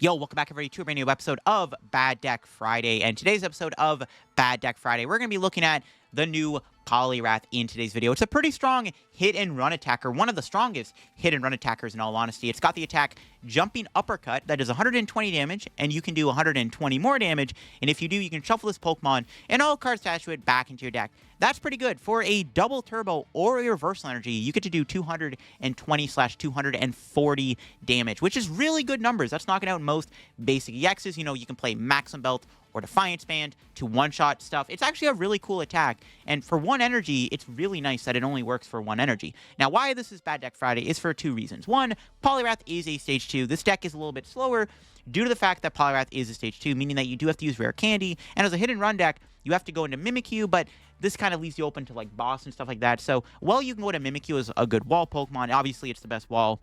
Yo, welcome back everybody to a brand new episode of Bad Deck Friday. And today's episode of Bad Deck Friday, we're going to be looking at the new Poliwrath in today's video. It's a pretty strong hit and run attacker, one of the strongest hit and run attackers in all honesty. It's got the attack Jumping Uppercut that does 120 damage, and you can do 120 more damage. And if you do, you can shuffle this Pokemon and all cards attached to it back into your deck. That's pretty good. For a double turbo or a reversal energy, you get to do 220/240 damage, which is really good numbers. That's knocking out most basic EXs. You know, you can play Maximum Belt or Defiance Band to one-shot stuff. It's actually a really cool attack, and for one energy, it's really nice that it only works for one energy. Now, why this is Bad Deck Friday is for two reasons. One, Poliwrath is a Stage 2. This deck is a little bit slower due to the fact that Poliwrath is a Stage 2, meaning that you do have to use Rare Candy, and as a hit-and-run deck, you have to go into Mimikyu, but this kind of leaves you open to, like, Boss and stuff like that. So, while you can go to Mimikyu as a good wall Pokemon, obviously it's the best wall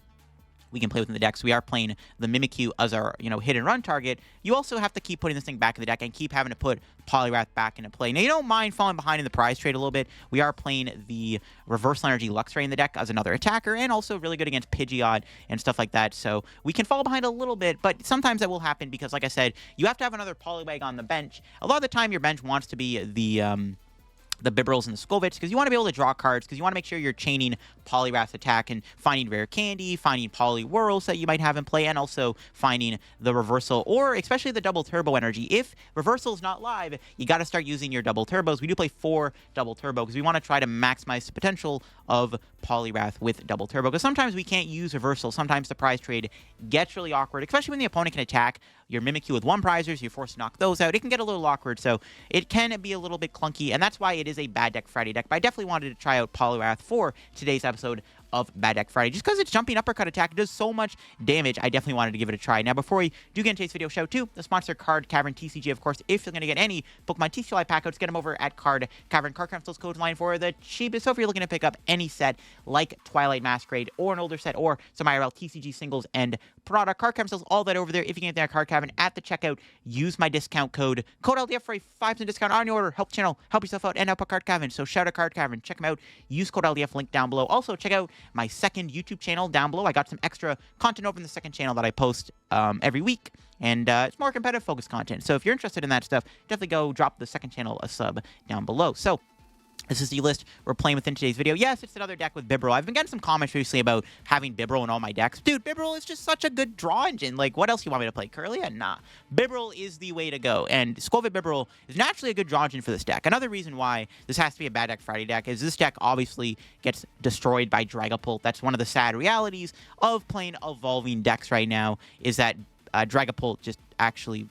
we can play within the deck, so we are playing the Mimikyu as our, hit and run target. You also have to keep putting this thing back in the deck and keep having to put Poliwrath back into play. Now, you don't mind falling behind in the prize trade a little bit. We are playing the Reversal Energy Luxray in the deck as another attacker, and also really good against Pidgeot and stuff like that, so we can fall behind a little bit, but sometimes that will happen because, like I said, you have to have another Poliwag on the bench. A lot of the time, your bench wants to be the Bibarels and the Skwovet, because you want to be able to draw cards, because you want to make sure you're chaining Poliwrath's attack and finding Rare Candy, finding Poliwhirls that you might have in play, and also finding the Reversal, or especially the Double Turbo energy. If Reversal's not live, you got to start using your Double Turbos. We do play 4 Double Turbo, because we want to try to maximize the potential of Poliwrath with Double Turbo, because sometimes we can't use Reversal. Sometimes the prize trade gets really awkward, especially when the opponent can attack your Mimikyu with 1 prizers, you're forced to knock those out. It can get a little awkward, so it can be a little bit clunky, and that's why it is a Bad Deck Friday deck. But I definitely wanted to try out Poliwrath for today's episode of Bad Deck Friday. Just because its Jumping Uppercut attack does so much damage, I definitely wanted to give it a try. Now, before we do get into today's video, shout out to the sponsor, Card Cavern TCG, of course. If you're going to get any Pokemon TCG pack outs, get them over at Card Cavern. Card Caverns codes line for the cheapest. So if you're looking to pick up any set like Twilight Masquerade or an older set or some IRL TCG singles and product, Card Cavern sells all that over there. If you can get that Card Cavern at the checkout, use my discount code LDF for a 5% discount on your order. Help the channel, help yourself out, and help a Card Cavern. So shout out Card Cavern. Check them out. Use code LDF, link down below. Also, check out my second YouTube channel down below. I got some extra content over in the second channel that I post every week, and it's more competitive focused content. So if you're interested in that stuff, definitely go drop the second channel a sub down below. So this is the list we're playing within today's video. Yes, it's another deck with Bibarel. I've been getting some comments recently about having Bibarel in all my decks. Dude, Bibarel is just such a good draw engine. Like, what else you want me to play? Curlia? Nah. Bibarel is the way to go. And Skwovet Bibarel is naturally a good draw engine for this deck. Another reason why this has to be a Bad Deck Friday deck is this deck obviously gets destroyed by Dragapult. That's one of the sad realities of playing evolving decks right now, is that Dragapult just actually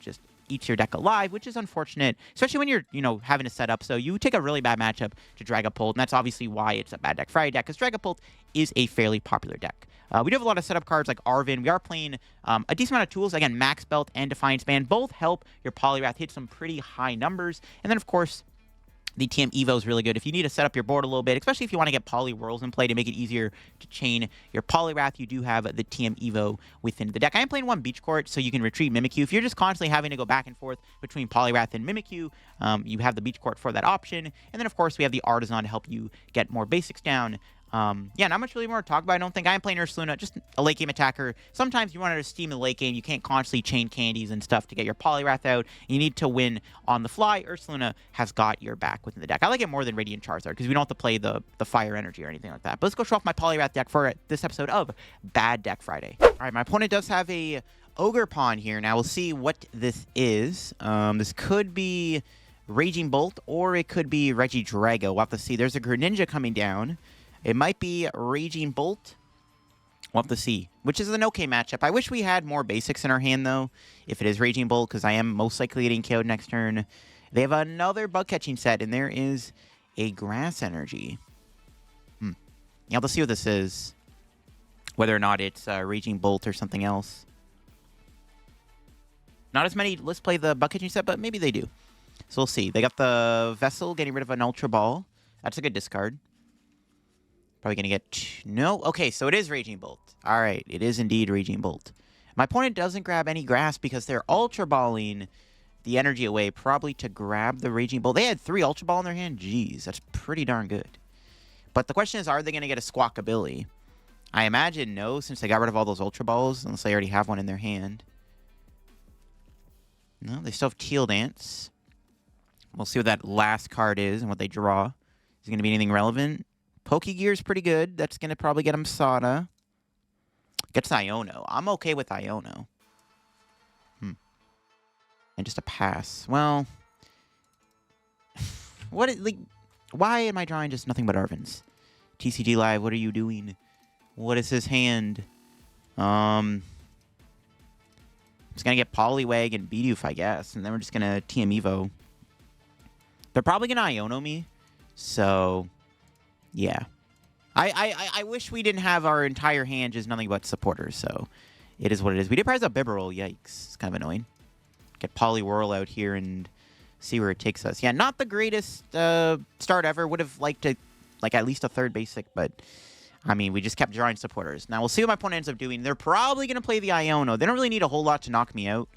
eats your deck alive, which is unfortunate, especially when you're, having a setup. So you take a really bad matchup to Dragapult, and that's obviously why it's a Bad Deck Friday deck, because Dragapult is a fairly popular deck. We do have a lot of setup cards like Arven. We are playing a decent amount of tools. Again, Max Belt and Defiance Band both help your Poliwrath hit some pretty high numbers. And then, of course, the TM Evo is really good if you need to set up your board a little bit, especially if you want to get Poliwhirls in play to make it easier to chain your Poliwrath. You do have the TM Evo within the deck. I am playing 1 Beach Court, so you can retreat Mimikyu. If you're just constantly having to go back and forth between Poliwrath and Mimikyu, you have the Beach Court for that option. And then, of course, we have the Artazon to help you get more basics down. Yeah, not much really more to talk about, I don't think. I am playing Ursaluna, just a late game attacker. Sometimes you want to steam the late game. You can't constantly chain candies and stuff to get your Poliwrath out. You need to win on the fly. Ursaluna has got your back within the deck. I like it more than Radiant Charizard, because we don't have to play the fire energy or anything like that. But let's go show off my Poliwrath deck for this episode of Bad Deck Friday. All right, my opponent does have a Ogre Pawn here. Now, we'll see what this is. This could be Raging Bolt, or it could be Regidrago. We'll have to see. There's a Greninja coming down. It might be Raging Bolt. We'll have to see, which is an okay matchup. I wish we had more basics in our hand, though, if it is Raging Bolt, because I am most likely getting KO'd next turn. They have another bug-catching set, and there is a Grass Energy. Yeah, let's see what this is, whether or not it's Raging Bolt or something else. Not as many. Let's play the bug-catching set, but maybe they do. So we'll see. They got the Vessel getting rid of an Ultra Ball. That's a good discard. Probably going to get... No? Okay, so it is Raging Bolt. All right, it is indeed Raging Bolt. My opponent doesn't grab any grass because they're Ultra Balling the energy away, probably to grab the Raging Bolt. They had 3 Ultra Ball in their hand. Jeez, that's pretty darn good. But the question is, are they going to get a Squawkabilly? I imagine no, since they got rid of all those Ultra Balls, unless they already have one in their hand. No, they still have Teal Dance. We'll see what that last card is and what they draw. Is it going to be anything relevant? Pokegear's pretty good. That's going to probably get him Sada. Gets Iono. I'm okay with Iono. And just a pass. Well, why am I drawing just nothing but Arvens? TCG Live, what are you doing? What is his hand? Just gonna get Poliwag and Bidoof, I guess, and then we're just gonna TM Evo. They're probably gonna Iono me, so yeah. I wish we didn't have our entire hand just nothing but supporters, so it is what it is. We did prize a Bibarel, yikes. It's kind of annoying. Get Poliwhirl out here and see where it takes us. Yeah, not the greatest start ever. Would have liked to, like, at least a third basic, but I mean, we just kept drawing supporters. Now, we'll see what my opponent ends up doing. They're probably going to play the Iono. They don't really need a whole lot to knock me out,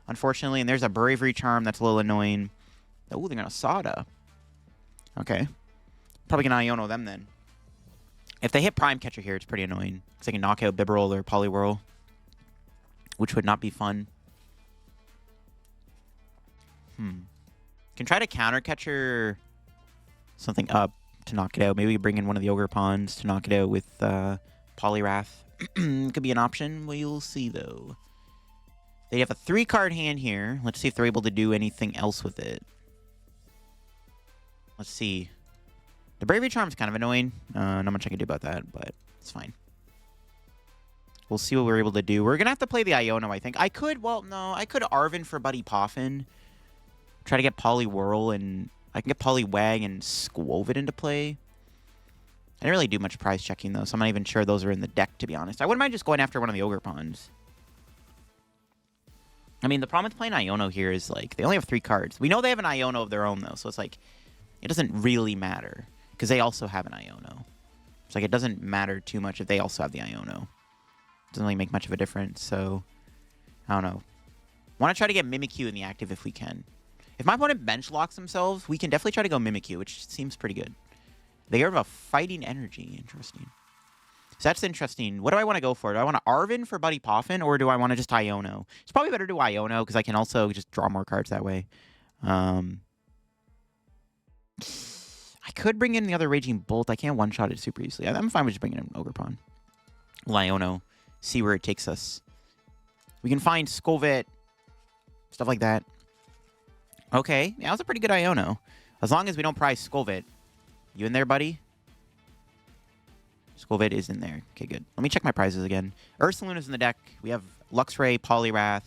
unfortunately, and there's a Bravery Charm that's a little annoying. Oh, they're going to Sada. Okay. Probably going to Iono them, then. If they hit Prime Catcher here, it's pretty annoying, because they can knock out Bibarel or Poliwhirl, which would not be fun. Can try to counter catcher something up to knock it out. Maybe bring in one of the Ogre Pawns to knock it out with Poliwrath. Could be an option. We'll see, though. They have a 3-card hand here. Let's see if they're able to do anything else with it. Let's see. The Bravery Charm's kind of annoying. Not much I can do about that, but it's fine. We'll see what we're able to do. We're going to have to play the Iono, I think. I could Arven for Buddy Poffin. Try to get Poliwhirl, and I can get Poliwag and Skwovet into play. I didn't really do much prize checking, though, so I'm not even sure those are in the deck, to be honest. I wouldn't mind just going after one of the Ogre Pawns. I mean, the problem with playing Iono here is, like, they only have 3 cards. We know they have an Iono of their own, though, so it's like, it doesn't really matter, because they also have an Iono. It's like, it doesn't matter too much if they also have the Iono. It doesn't really make much of a difference, so I don't know. Want to try to get Mimikyu in the active if we can. If my opponent bench locks themselves, we can definitely try to go Mimikyu, which seems pretty good. They have a Fighting Energy. Interesting. So that's interesting. What do I want to go for? Do I want to Arven for Buddy Poffin, or do I want to just Iono? It's probably better to Iono, because I can also just draw more cards that way. I could bring in the other Raging Bolt. I can't one-shot it super easily. I'm fine with just bringing in an Ogre Pawn. Iono. See where it takes us. We can find Skwovet. Stuff like that. Okay, yeah, that was a pretty good Iono. As long as we don't prize Skwovet. You in there, buddy? Skwovet is in there. Okay, good. Let me check my prizes again. Ursaluna's in the deck. We have Luxray, Poliwrath,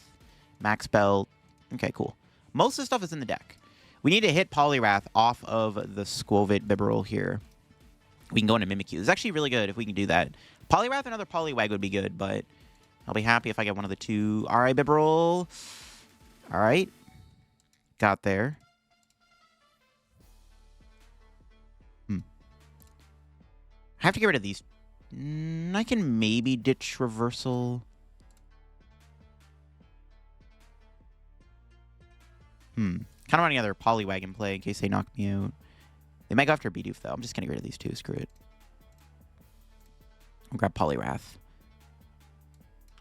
Max Belt. Okay, cool. Most of the stuff is in the deck. We need to hit Poliwrath off of the Skwovet Bibarel here. We can go into Mimikyu. It's actually really good if we can do that. Poliwrath and another Poliwag would be good, but I'll be happy if I get one of the 2. All right, Bibarel. All right. Got there. I have to get rid of these. I can maybe ditch Reversal. Kind of want any other Poliwag in play in case they knock me out. They might go after Bidoof, though. I'm just going to get rid of these 2. Screw it. I'll grab Poliwrath.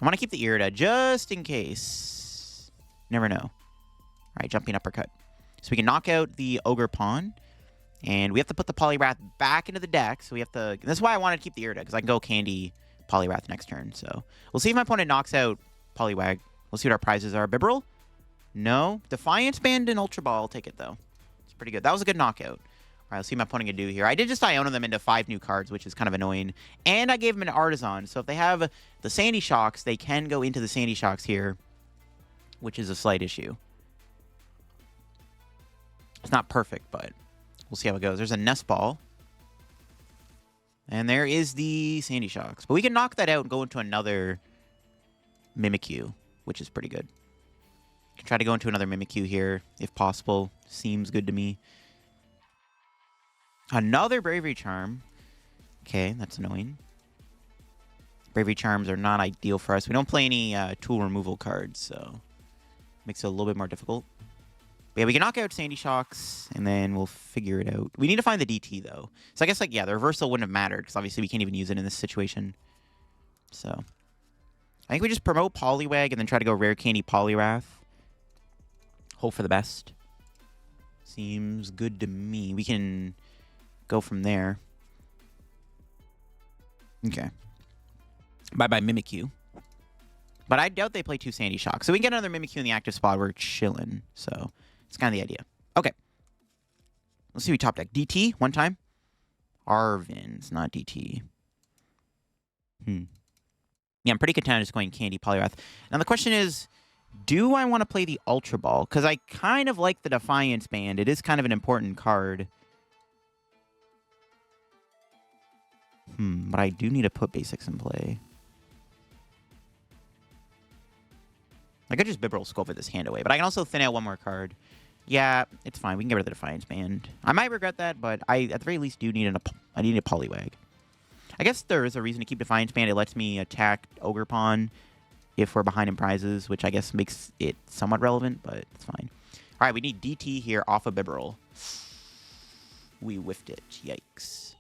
I want to keep the Irida just in case. Never know. All right, jumping uppercut. So we can knock out the Ogre Pawn. And we have to put the Poliwrath back into the deck. So we have to... That's why I wanted to keep the Irida, because I can go Candy Poliwrath next turn. So we'll see if my opponent knocks out Poliwag. We'll see what our prizes are. Bibarel? No. Defiance Band and Ultra Ball. I'll take it, though. It's pretty good. That was a good knockout. All right, let's see what my opponent can do here. I did just Iono them into 5 new cards, which is kind of annoying. And I gave them an Artazon. So if they have the Sandy Shocks, they can go into the Sandy Shocks here, which is a slight issue. It's not perfect, but we'll see how it goes. There's a Nest Ball. And there is the Sandy Shocks. But we can knock that out and go into another Mimikyu, which is pretty good. Can try to go into another Mimikyu here, if possible. Seems good to me. Another Bravery Charm. Okay, that's annoying. Bravery Charms are not ideal for us. We don't play any tool removal cards, so makes it a little bit more difficult. But yeah, we can knock out Sandy Shocks, and then we'll figure it out. We need to find the DT, though. So I guess, like, yeah, the reversal wouldn't have mattered, because obviously we can't even use it in this situation. So I think we just promote Poliwag and then try to go Rare Candy Poliwrath. Hope for the best. Seems good to me. We can go from there. Okay. Bye-bye Mimikyu. But I doubt they play 2 Sandy Shocks. So we can get another Mimikyu in the active spot. We're chilling. So it's kind of the idea. Okay. Let's see we top deck. DT, one time. Arven's not DT. Yeah, I'm pretty content just going Candy Poliwrath. Now the question is, do I want to play the Ultra Ball? Because I kind of like the Defiance Band. It is kind of an important card. But I do need to put basics in play. I could just Bibarel Skwovet this hand away, but I can also thin out one more card. Yeah, it's fine. We can get rid of the Defiance Band. I might regret that, but I, at the very least, do need I need a Poliwag. I guess there is a reason to keep Defiance Band. It lets me attack Ogerpon if we're behind in prizes, which I guess makes it somewhat relevant, but it's fine. All right, we need DT here off of Bibarel. We whiffed it. Yikes.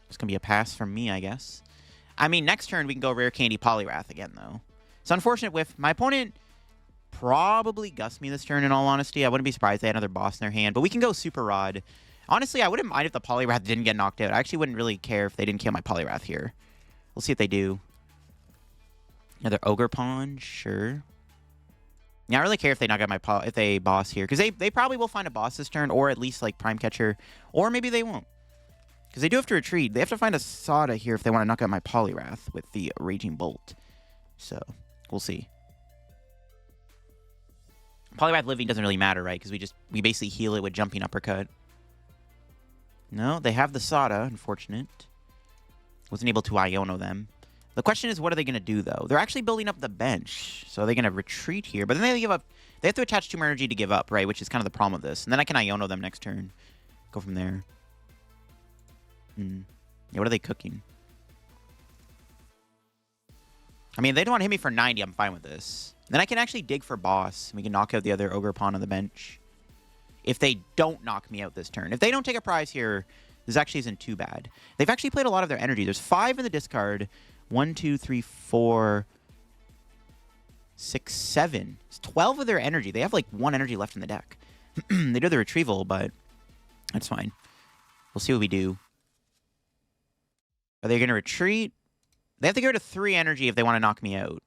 It's going to be a pass from me, I guess. I mean, next turn, we can go Rare Candy Poliwrath again, though. It's unfortunate whiff. My opponent probably Gust me this turn, in all honesty. I wouldn't be surprised if they had another boss in their hand, but we can go Super Rod. Honestly, I wouldn't mind if the Poliwrath didn't get knocked out. I actually wouldn't really care if they didn't kill my Poliwrath here. We'll see if they do. Another Ogerpon, sure. Yeah, I don't really care if they knock out my if they boss here, because they probably will find a boss this turn, or at least like Prime Catcher, or maybe they won't. Because they do have to retreat. They have to find a Sada here if they want to knock out my Poliwrath with the Raging Bolt. So, we'll see. Poliwrath living doesn't really matter, right? Because we basically heal it with Jumping Uppercut. No, they have the Sada, unfortunate. Wasn't able to Iono them. The question is, what are they going to do, though? They're actually building up the bench. So they're going to retreat here. But then they give up. They have to attach 2 more energy to give up, right? Which is kind of the problem with this. And then I can Iono them next turn. Go from there. Yeah, what are they cooking? I mean, if they don't want to hit me for 90, I'm fine with this. Then I can actually dig for boss. And we can knock out the other Ogerpon on the bench. If they don't knock me out this turn. If they don't take a prize here, this actually isn't too bad. They've actually played a lot of their energy. There's 5 in the discard. 1, 2, 3, 4, 6, 7. It's 12 of their energy. They have like 1 energy left in the deck. They do the retrieval, but that's fine. We'll see what we do. Are they going to retreat? They have to go to 3 energy if they want to knock me out.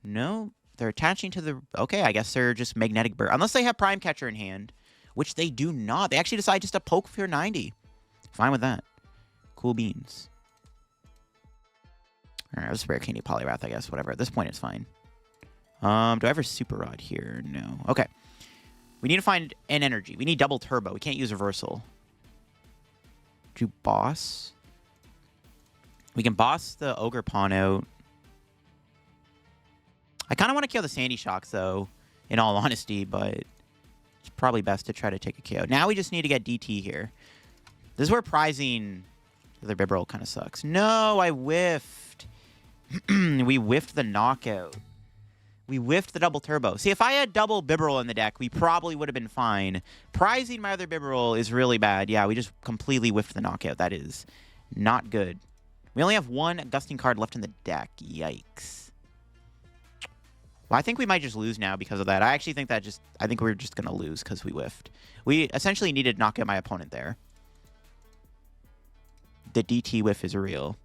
No, they're attaching to the... Okay, I guess they're just Magnetic Burst. Unless they have Prime Catcher in hand, which they do not. They actually decide just to poke for 90. Fine with that. Cool beans. All right, let's Rare Candy Poliwrath, I guess. Whatever. At this point, it's fine. Do I have a Super Rod here? No. Okay. We need to find an energy. We need double turbo. We can't use reversal. Do boss? We can boss the Ogerpon out. I kind of want to kill the Sandy Shocks, though, in all honesty, but it's probably best to try to take a KO. Now we just need to get DT here. This is where prizing the other Bibarel kind of sucks. No, I whiffed. We whiffed the knockout. We whiffed the double turbo. See, if I had double Bibarel in the deck, we probably would have been fine. Prizing my other Bibarel is really bad. Yeah, we just completely whiffed the knockout. That is not good. We only have 1 gusting card left in the deck. Yikes. Well, I think we might just lose now because of that. I actually think that I think we're just going to lose because we whiffed. We essentially needed to knock out my opponent there. The DT whiff is real.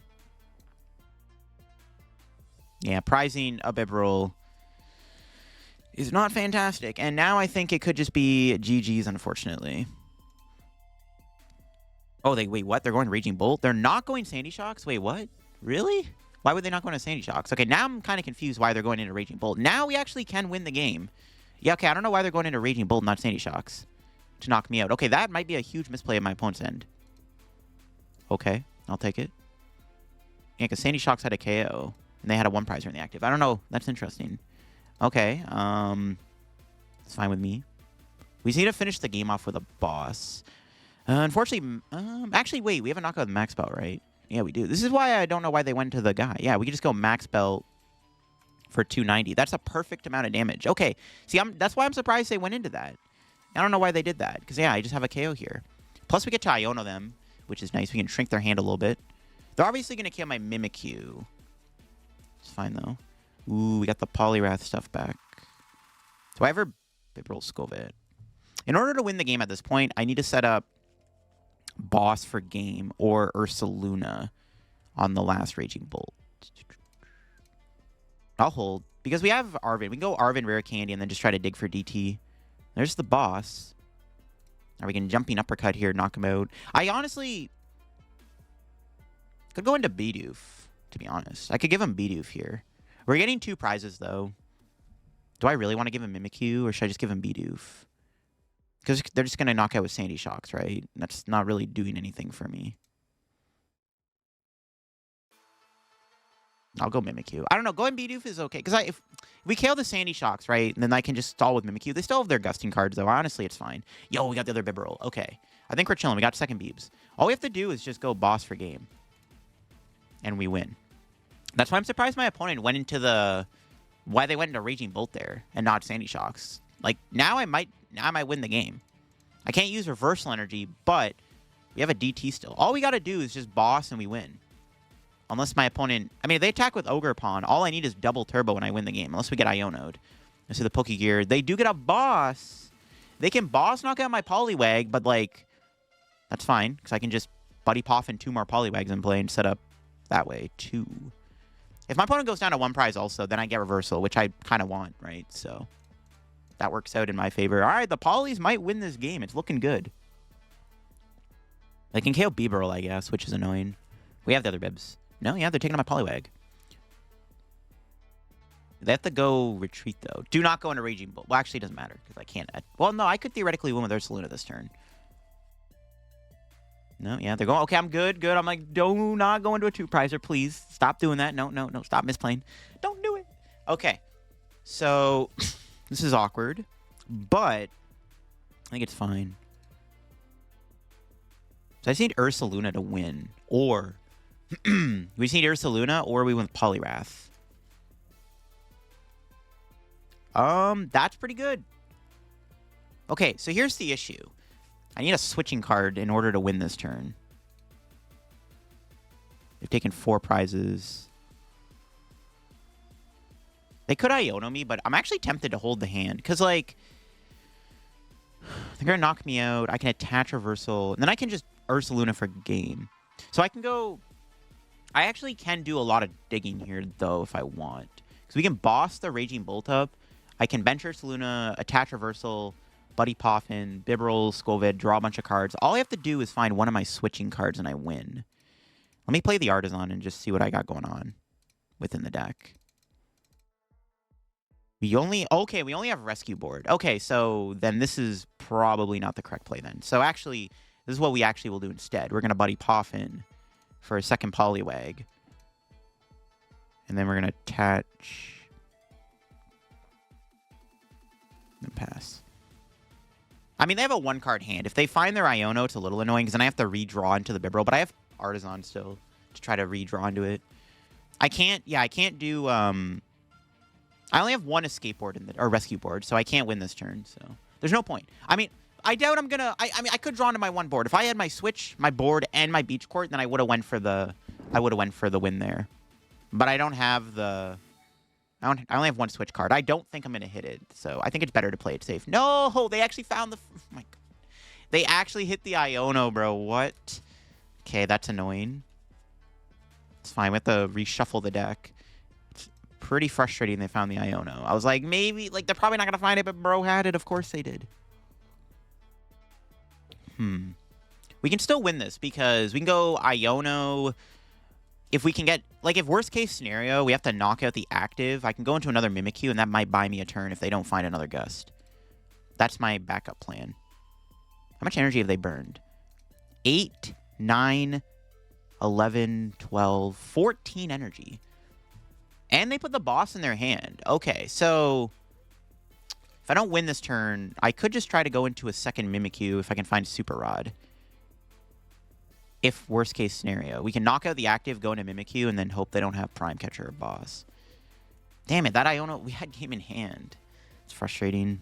Yeah, prizing a Bibarel is not fantastic. And now I think it could just be GG's, unfortunately. Oh, wait, what? They're going Raging Bolt? They're not going Sandy Shocks? Wait, what? Really? Why would they not go into Sandy Shocks? Okay, now I'm kind of confused why they're going into Raging Bolt. Now we actually can win the game. Yeah, okay, I don't know why they're going into Raging Bolt, not Sandy Shocks, to knock me out. Okay, that might be a huge misplay of my opponent's end. Okay, I'll take it. Yeah, because Sandy Shocks had a KO, and they had a 1 prizer in the active. I don't know. That's interesting. Okay, it's fine with me. We just need to finish the game off with a boss. Unfortunately, actually, wait, we have a knockout with Max Belt, right? Yeah, we do. This is why I don't know why they went to the guy. Yeah, we can just go Max Belt for 290. That's a perfect amount of damage. Okay, see, that's why I'm surprised they went into that. I don't know why they did that, because, yeah, I just have a KO here. Plus, we get to Iono them, which is nice. We can shrink their hand a little bit. They're obviously going to kill my Mimikyu. It's fine, though. Ooh, we got the Poliwrath stuff back. Do I ever Bibarel Skwovet? In order to win the game at this point, I need to set up Boss for Game or Ursaluna on the last Raging Bolt. I'll hold. Because we have Arven. We can go Arven, Rare Candy, and then just try to dig for DT. There's the boss. Now we can jumping uppercut here, knock him out. I honestly could go into Bidoof, to be honest. I could give him Bidoof here. We're getting 2 prizes, though. Do I really want to give him Mimikyu, or should I just give him Bidoof? Because they're just going to knock out with Sandy Shocks, right? That's not really doing anything for me. I'll go Mimikyu. I don't know. Going Bidoof is okay. Because if we KO the Sandy Shocks, right, and then I can just stall with Mimikyu. They still have their Gusting cards, though. Honestly, it's fine. Yo, we got the other Bibarel. Okay. I think we're chilling. We got second Beebs. All we have to do is just go boss for game. And we win. That's why I'm surprised my opponent went into the... Why they went into Raging Bolt there and not Sandy Shocks. Like, now I might win the game. I can't use Reversal Energy, but we have a DT still. All we got to do is just boss and we win. Unless my opponent... I mean, if they attack with Ogre Pawn, all I need is double turbo when I win the game. Unless we get Iono'd. I see the Pokegear. They do get a boss. They can boss knock out my Poliwag, but, like, that's fine. Because I can just Buddy Poffin 2 more Poliwags in play and set up that way. 2. If my opponent goes down to 1 prize also, then I get Reversal, which I kind of want, right? So that works out in my favor. All right, the Polys might win this game. It's looking good. They can KO Bibarel, I guess, which is annoying. We have the other Bibs. No, yeah, they're taking on my Poliwag. They have to go retreat, though. Do not go into Raging Bolt. Well, actually, it doesn't matter, because I can't... Well, no, I could theoretically win with Ursaluna this turn. No, yeah, they're going... Okay, I'm good, good. I'm like, do not go into a 2-prizer, please. Stop doing that. No, no, no. Stop misplaying. Don't do it. Okay. So, this is awkward, but I think it's fine. So I just need Ursaluna to win, or... we just need Ursaluna, or we win with Poliwrath. That's pretty good. Okay, so here's the issue. I need a switching card in order to win this turn. They've taken 4 prizes. They could Iono me, but I'm actually tempted to hold the hand. Because, like, they're going to knock me out. I can attach Reversal. And then I can just Ursaluna for game. So I can go... I actually can do a lot of digging here, though, if I want. Because we can boss the Raging Bolt up. I can bench Ursaluna, attach Reversal, Buddy Poffin, Bibarel, Skwovet, draw a bunch of cards. All I have to do is find one of my switching cards and I win. Let me play the Artazon and just see what I got going on within the deck. We only have Rescue Board. Okay, so then this is probably not the correct play then. So actually, this is what we actually will do instead. We're going to Buddy Poffin for a second Poliwag. And then we're going to attach... and pass. I mean, they have a 1-card hand. If they find their Iono, it's a little annoying because then I have to redraw into the Bibarel. But I have Artazon still to try to redraw into it. I can't do... I only have 1 escape board or rescue board, so I can't win this turn. So there's no point. I mean, I doubt I'm gonna... I mean, I could draw into my 1 board. If I had my Switch, my board, and my Beach Court, then I would have went for the... win there. But I don't have the... I only have 1 Switch card. I don't think I'm going to hit it, so I think it's better to play it safe. No! They actually found the... Oh my God. They actually hit the Iono, bro. What? Okay, that's annoying. It's fine. We have to reshuffle the deck. It's pretty frustrating they found the Iono. I was like, maybe... Like, they're probably not going to find it, but bro had it. Of course they did. We can still win this because we can go Iono... If we can get, like, if worst case scenario, we have to knock out the active, I can go into another Mimikyu, and that might buy me a turn if they don't find another Gust. That's my backup plan. How much energy have they burned? 8, 9, 11, 12, 14 energy. And they put the boss in their hand. Okay, so if I don't win this turn, I could just try to go into a second Mimikyu if I can find Super Rod. If worst case scenario. We can knock out the active, go into Mimikyu, and then hope they don't have Prime Catcher or Boss. Damn it, that Iono, we had game in hand. It's frustrating.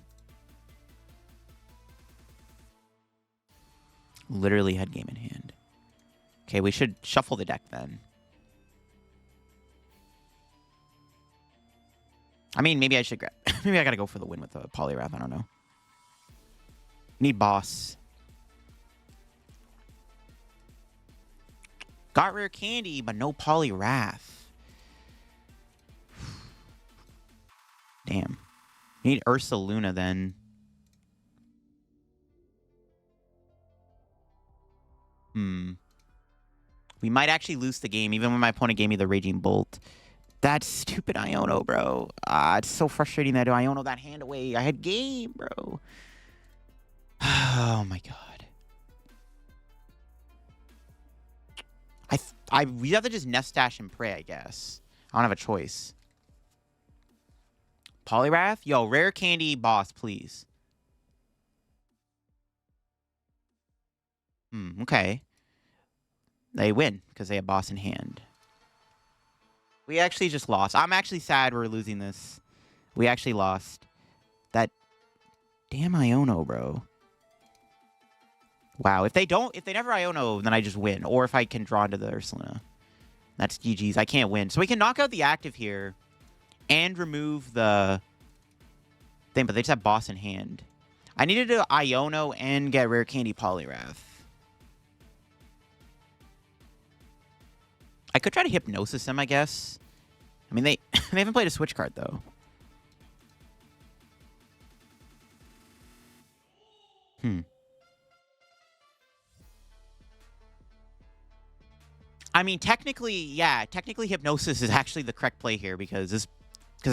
Literally had game in hand. Okay, we should shuffle the deck then. I mean, maybe I should grab... maybe I gotta go for the win with the Poliwrath. I don't know. Need boss. Got Rare Candy, but no Poliwrath. Damn. Need Ursaluna then. We might actually lose the game, even when my opponent gave me the Raging Bolt. That stupid Iono, bro. It's so frustrating that I Iono that hand away. I had game, bro. Oh, my God. We have to just nest dash and pray, I guess. I don't have a choice. Poliwrath? Yo, Rare Candy boss, please. Okay. They win because they have boss in hand. We actually just lost. I'm actually sad we're losing this. We actually lost. That damn Iono, bro. Wow. If they never Iono, then I just win. Or if I can draw into the Ursaluna. That's GG's. I can't win. So we can knock out the active here and remove the thing, but they just have boss in hand. I needed to Iono and get Rare Candy Poliwrath. I could try to hypnosis them, I guess. I mean, they haven't played a switch card, though. I mean, technically, yeah. Technically, hypnosis is actually the correct play here because if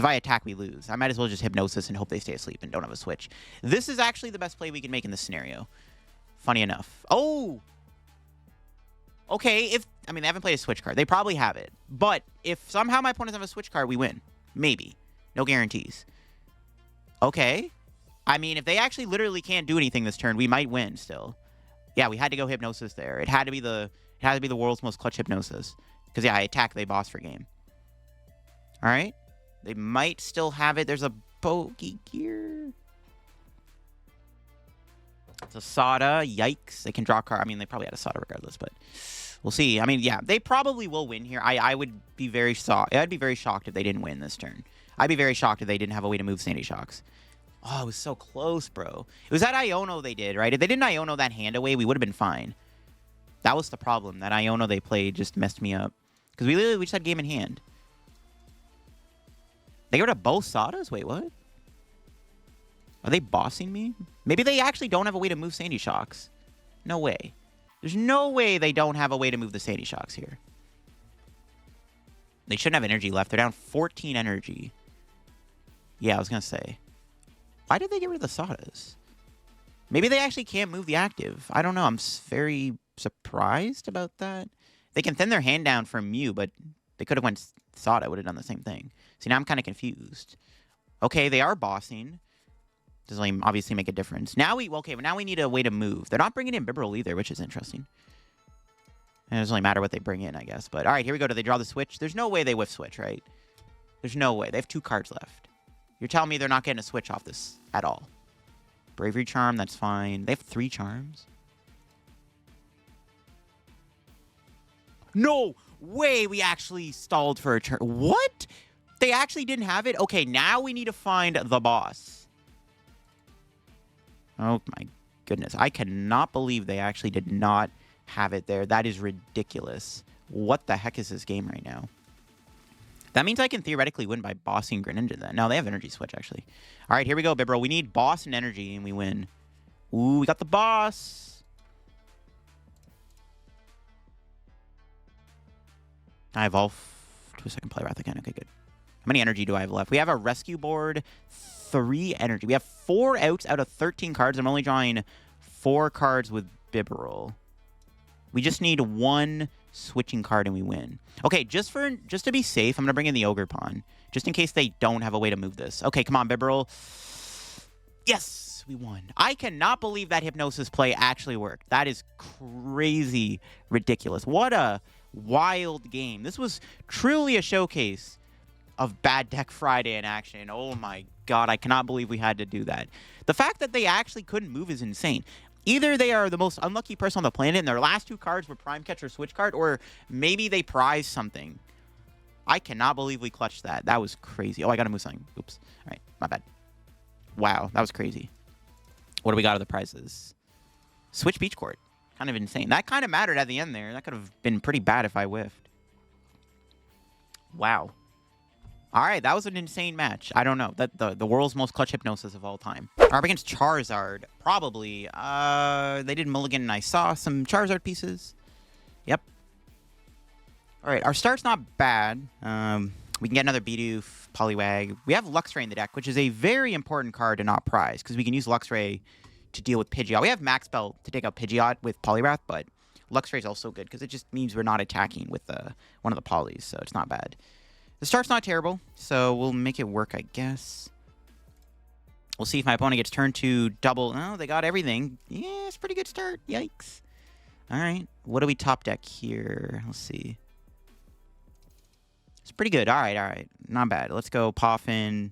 I attack, we lose. I might as well just hypnosis and hope they stay asleep and don't have a switch. This is actually the best play we can make in this scenario. Funny enough. Oh! Okay, I mean, they haven't played a switch card. They probably have it. But if somehow my opponents have a switch card, we win. Maybe. No guarantees. Okay. I mean, if they actually literally can't do anything this turn, we might win still. Yeah, we had to go hypnosis there. It had to be the world's most clutch hypnosis. Because, yeah, I attack, they boss for game. All right. They might still have it. There's a Bogey Gear. It's a Sada. Yikes. They can draw a card. I mean, they probably had a Sada regardless, but we'll see. I mean, yeah, they probably will win here. I would be very shocked. I'd be very shocked if they didn't win this turn. I'd be very shocked if they didn't have a way to move Sandy Shocks. Oh, it was so close, bro. It was that Iono they did, right? If they didn't Iono that hand away, we would have been fine. That was the problem. That Iono they played just messed me up. Because we just had game in hand. They got rid of both Sadas? Wait, what? Are they bossing me? Maybe they actually don't have a way to move Sandy Shocks. No way. There's no way they don't have a way to move the Sandy Shocks here. They shouldn't have energy left. They're down 14 energy. Yeah, I was going to say. Why did they get rid of the Sadas? Maybe they actually can't move the active. I don't know. I'm very surprised about that. They can thin their hand down for Mew, but they could have went Sada. Would have done the same thing. See, now I'm kind of confused. Okay, they are bossing. Doesn't obviously make a difference. Now we need a way to move. They're not bringing in Bibarel either, which is interesting. And it doesn't really matter what they bring in, I guess. But all right, here we go. Do they draw the switch? There's no way they whiff switch, right? There's no way. They have 2 cards left. You're telling me they're not getting a switch off this at all. Bravery Charm, that's fine. They have 3 charms. No way we actually stalled for a turn. What? They actually didn't have it? Okay, now we need to find the boss. Oh my goodness. I cannot believe they actually did not have it there. That is ridiculous. What the heck is this game right now? That means I can theoretically win by bossing Greninja then. No, they have energy switch, actually. All right, here we go, Bibarel. We need boss and energy, and we win. Ooh, we got the boss. I evolve to a second Poliwrath again. Okay, good. How many energy do I have left? We have a Rescue Board, 3 energy. We have 4 outs out of 13 cards. I'm only drawing 4 cards with Bibarel. We just need 1 switching card and we win. Okay, just to be safe, I'm going to bring in the Ogre Pawn. Just in case they don't have a way to move this. Okay, come on, Bibarel. Yes, we won. I cannot believe that Hypnosis play actually worked. That is crazy ridiculous. What a wild game. This was truly a showcase of Bad Deck Friday in action. Oh my god, I cannot believe we had to do that. The fact that they actually couldn't move is insane. Either they are the most unlucky person on the planet and their last 2 cards were Prime Catcher Switch card, or maybe they prize something. I cannot believe we clutched that. That was crazy. Oh, I got to move something. Oops. All right, my bad. Wow, that was crazy. What do we got of the prizes? Switch Beach Court. Kind of insane. That kind of mattered at the end there. That could have been pretty bad if I whiffed. Wow. All right, that was an insane match. I don't know. The world's most clutch hypnosis of all time. Up against Charizard. Probably. They did Mulligan, and I saw some Charizard pieces. Yep. All right, our start's not bad. We can get another Bidoof, Poliwag. We have Luxray in the deck, which is a very important card to not prize, because we can use Luxray to deal with Pidgeot. We have Max Belt to take out Pidgeot with Poliwrath, but Luxray is also good, because it just means we're not attacking with one of the Polys, so it's not bad. The start's not terrible, so we'll make it work, I guess. We'll see if my opponent gets turned to double. Oh, they got everything. Yeah, it's a pretty good start. Yikes. All right, what do we top deck here? Let's see. It's pretty good. All right. Not bad. Let's go Poffin.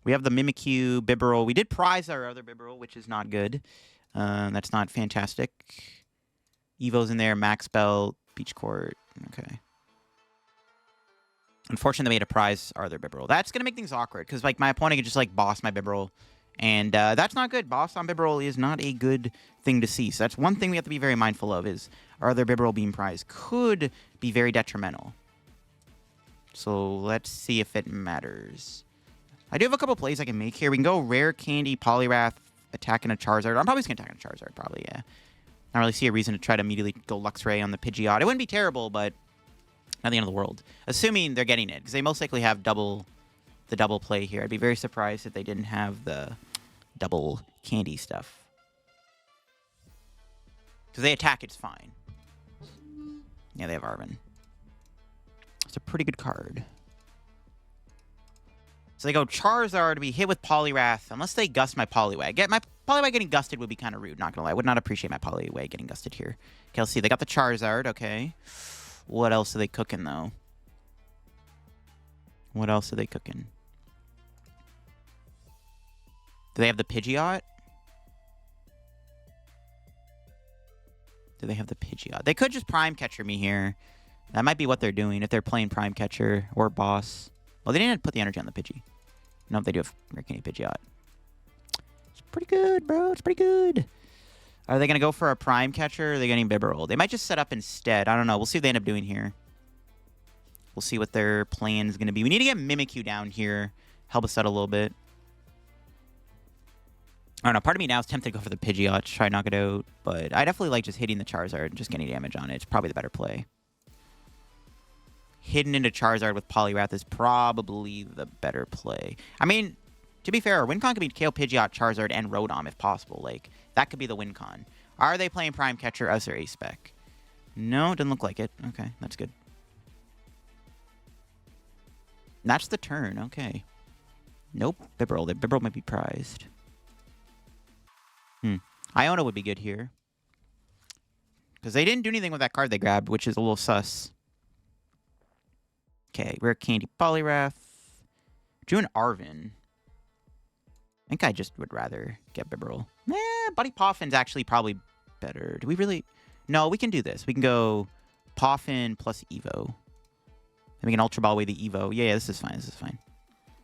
We have the Mimikyu, Bibarel. We did prize our other Bibarel, which is not good. That's not fantastic. Evo's in there. Max Belt. Beach Court. Okay. Unfortunately, they made a prize our other Bibarel. That's going to make things awkward, because like my opponent could just like boss my Bibarel. And that's not good. Boss on Bibarel is not a good thing to see. So that's one thing we have to be very mindful of, is our other Bibarel being prized could be very detrimental. So let's see if it matters. I do have a couple plays I can make here. We can go Rare Candy, Poliwrath, attacking a Charizard. I'm probably just going to attack a Charizard, probably, yeah. I don't really see a reason to try to immediately go Luxray on the Pidgeot. It wouldn't be terrible, but not the end of the world. Assuming they're getting it, because they most likely have the double play here. I'd be very surprised if they didn't have the double candy stuff. Because they attack, it's fine. Yeah, they have Arven. It's a pretty good card. So they go Charizard to be hit with Poliwrath, unless they gust my Poliwag. My Poliwag getting gusted would be kind of rude, not gonna lie. I would not appreciate my Poliwag getting gusted here. Okay, let's see. They got the Charizard, okay. What else are they cooking, though? What else are they cooking? Do they have the Pidgeot? Do they have the Pidgeot? They could just Prime Catcher me here. That might be what they're doing if they're playing Prime Catcher or Boss. Well, they didn't put the energy on the Pidgey. No, they do have Rare Candy Pidgeot. It's pretty good, bro. It's pretty good. Are they going to go for a Prime Catcher, or are they getting Bibarel? They might just set up instead. I don't know. We'll see what they end up doing here. We'll see what their plan is going to be. We need to get Mimikyu down here. Help us out a little bit. I don't know. Part of me now is tempted to go for the Pidgeot to try and knock it out. But I definitely like just hitting the Charizard and just getting damage on it. It's probably the better play. Hidden into Charizard with Poliwrath is probably the better play. I mean, to be fair, WinCon could be KO Pidgeot, Charizard, and Rotom if possible. Like, that could be the WinCon. Are they playing Prime Catcher, us, or A-Spec? No, it doesn't look like it. Okay, that's good. That's the turn. Okay. Nope. Bibarel. The Bibarel might be prized. Iono would be good here. Because they didn't do anything with that card they grabbed, which is a little sus. Okay, Rare Candy Poliwrath. Drew an Arven. I think I just would rather get Bibarel. Buddy Poffin's actually probably better. Do we really? No, we can do this. We can go Poffin plus Evo. Then we can Ultra Ball away the Evo. Yeah, this is fine. This is fine.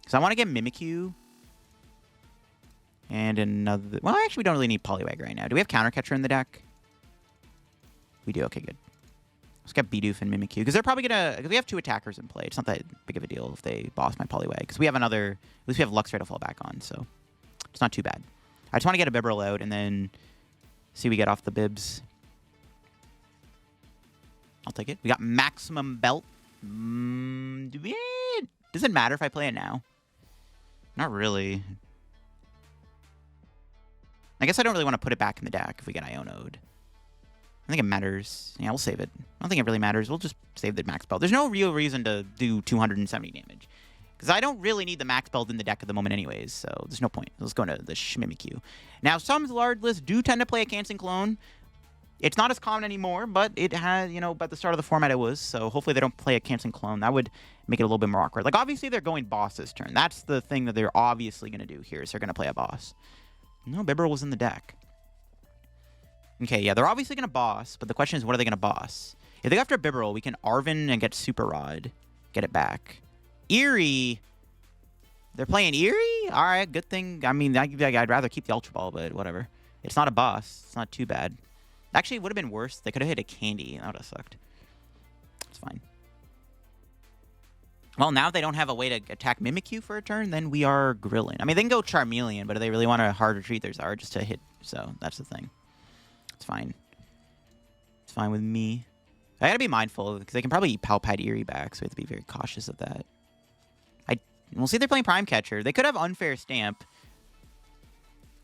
Because I want to get Mimikyu. And another... Well, actually, we don't really need Poliwag right now. Do we have Counter Catcher in the deck? We do. Okay, good. Let's get Bidoof and Mimikyu. Because they're probably going to... We have two attackers in play. It's not that big of a deal if they boss my Poliwag. Because we have another... At least we have Luxray to fall back on, so... It's not too bad. I just want to get a Bibarel out and then see we get off the bibs. I'll take it. We got Maximum Belt. Does it matter if I play it now? Not really. I guess I don't really want to put it back in the deck if we get Iono'd. I think it matters. Yeah, we'll save it. I don't think it really matters. We'll just save the Max Belt. There's no real reason to do 270 damage. Because I don't really need the Max Belt in the deck at the moment anyways, so there's no point. Let's go into the Mimikyu. Now, some large lists do tend to play a Canceling Clone. It's not as common anymore, but it has, you know, at the start of the format it was, so hopefully they don't play a Canceling Clone. That would make it a little bit more awkward. Like, obviously they're going boss this turn. That's the thing that they're obviously going to do here, is they're going to play a boss. No, Bibarel was in the deck. Okay, yeah, they're obviously going to boss, but the question is, what are they going to boss? If they go after Bibarel, we can Arven and get Super Rod. get it back. Eerie. They're playing Eerie? All right, good thing. I mean, I'd rather keep the Ultra Ball, but whatever. It's not a boss. It's not too bad. Actually, it would have been worse. They could have hit a Candy. That would have sucked. It's fine. Well, now they don't have a way to attack Mimikyu for a turn, then we are grilling. I mean, they can go Charmeleon, but do they really want a hard retreat? There's Zard just to hit. So that's the thing. It's fine. It's fine with me. I gotta be mindful because they can probably Palpad Eerie back, so we have to be very cautious of that. We'll see if they're playing Prime Catcher. They could have Unfair Stamp.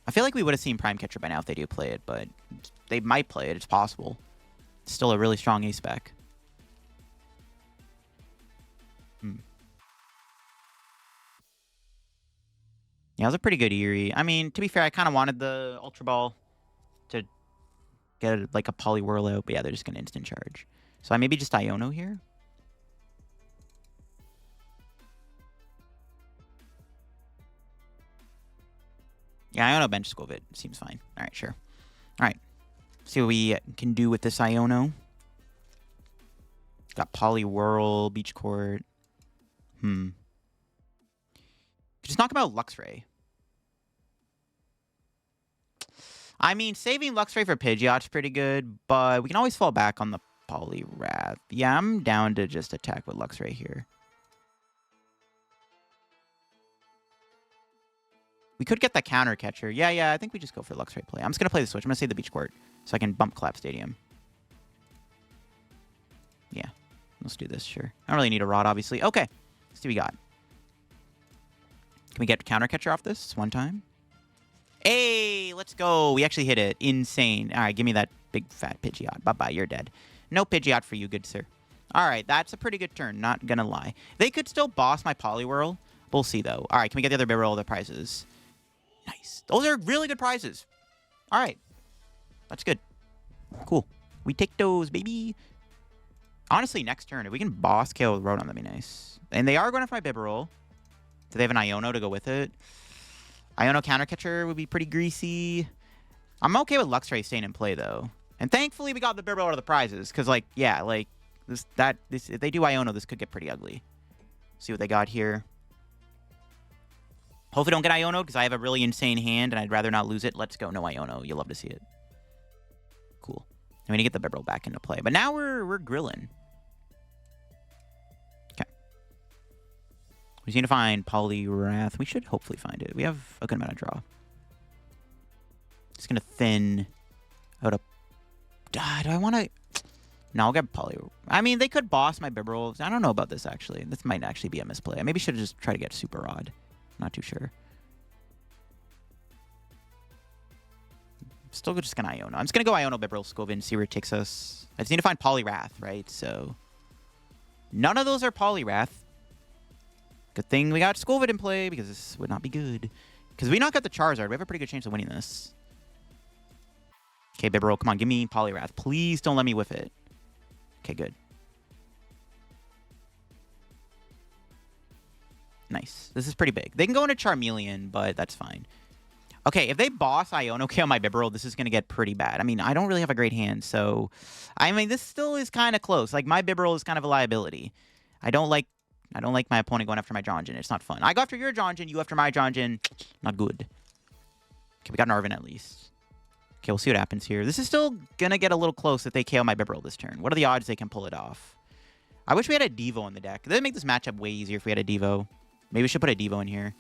I feel like we would have seen Prime Catcher by now if they do play it, but they might play it. It's possible. It's still a really strong ace spec. Yeah, it was a pretty good Eerie. I mean, to be fair, I kind of wanted the Ultra Ball to get like a Poliwhirl out, but yeah, they're just going to instant charge. So I maybe just Iono here. Yeah, Iono bench Skwovet. Seems fine. All right, sure. All right. See what we can do with this Got Poliwhirl, Beach Court. Just knock him out Luxray. I mean, saving Luxray for Pidgeot's pretty good, but we can always fall back on the Poliwrath. Yeah, I'm down to just attack with Luxray here. We could get the counter catcher. Yeah, I think we just go for Luxray play. I'm just going to play the Switch. I'm going to save the Beach Court so I can bump Clap Stadium. Yeah, let's do this, sure. I don't really need a Rod, obviously. Okay, let's see what we got. Can we get counter catcher off this one time? Hey, let's go. We actually hit it. Insane. All right, give me that big fat Pidgeot. Bye-bye, you're dead. No Pidgeot for you, good sir. All right, that's a pretty good turn, not going to lie. They could still boss my Poliwhirl. We'll see, though. All right, can we get the other Bibarel, the prizes? Nice. Those are really good prizes. All right. That's good. Cool. We take those, baby. Honestly, next turn, if we can boss KO with Rodon, that'd be nice. And they are going for my Bibarel. Do they have an Iono to go with it? Iono counter catcher would be pretty greasy. I'm okay with Luxray staying in play, though. And thankfully, we got the Bibarel out of the prizes. Because, like, yeah, like, this, if they do Iono, this could get pretty ugly. See what they got here. Hopefully don't get Iono because I have a really insane hand and I'd rather not lose it. Let's go. No Iono. You'll love to see it. Cool. I'm going to get the Bibarel back into play. But now we're grilling. Okay. We just need to find Poliwrath. We should hopefully find it. We have a good amount of draw. Just going to thin out a... Do I want to... No, I'll get Poliwrath. I mean, they could boss my Bibarel. I don't know about this, actually. This might actually be a misplay. I maybe should have just tried to get Super Rod. Not too sure. Still just gonna Iono. I'm just gonna go Iono, Bibarel, Skwovet, and see where it takes us. I just need to find Poliwrath, right? So none of those are Poliwrath. Good thing we got Skwovet in play because this would not be good. Because if we knock out the Charizard, we have a pretty good chance of winning this. Okay, Bibarel, come on, give me Poliwrath. Please don't let me whiff it. Okay, good. Nice. This is pretty big. They can go into Charmeleon, but that's fine. Okay, if they boss Iono KO my Bibarel, this is going to get pretty bad. I mean, I don't really have a great hand, so... I mean, this still is kind of close. Like, my Bibarel is kind of a liability. I don't like my opponent going after my Jonjin. It's not fun. I go after your Jonjin, you after my Jonjin. Not good. Okay, we got an Arven at least. Okay, we'll see what happens here. This is still going to get a little close if they KO my Bibarel this turn. What are the odds they can pull it off? I wish we had a Devo in the deck. That would make this matchup way easier if we had a Devo. Maybe we should put a Devo in here.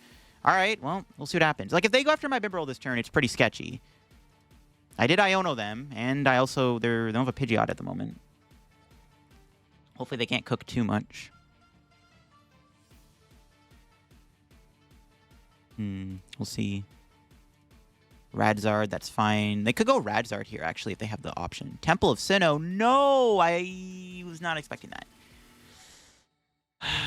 All right, well, we'll see what happens. Like, if they go after my Bibarel this turn, it's pretty sketchy. I did Iono them, and I also... They don't have a Pidgeot at the moment. Hopefully they can't cook too much. We'll see. Radzard, that's fine. They could go Radzard here, actually, if they have the option. Temple of Sinnoh. No, I was not expecting that.